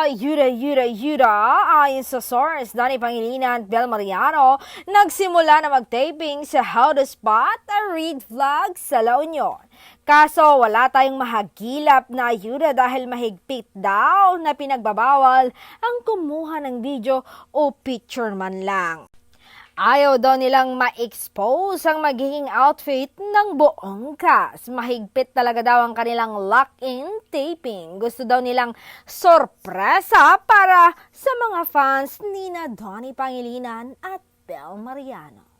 Ayuda. Ayon sa source, Danny Pangilinan at Bel Mariano, nagsimula na mag-taping sa How to Spot a Read Vlog sa La Union. Kaso wala tayong mahagilap na ayuda dahil mahigpit daw na pinagbabawal ang kumuha ng video o picture man lang. Ayaw daw nilang ma-expose ang magiging outfit ng buong cast. Mahigpit talaga daw ang kanilang lock-in taping. Gusto daw nilang sorpresa para sa mga fans ni na Donnie Pangilinan at Bel Mariano.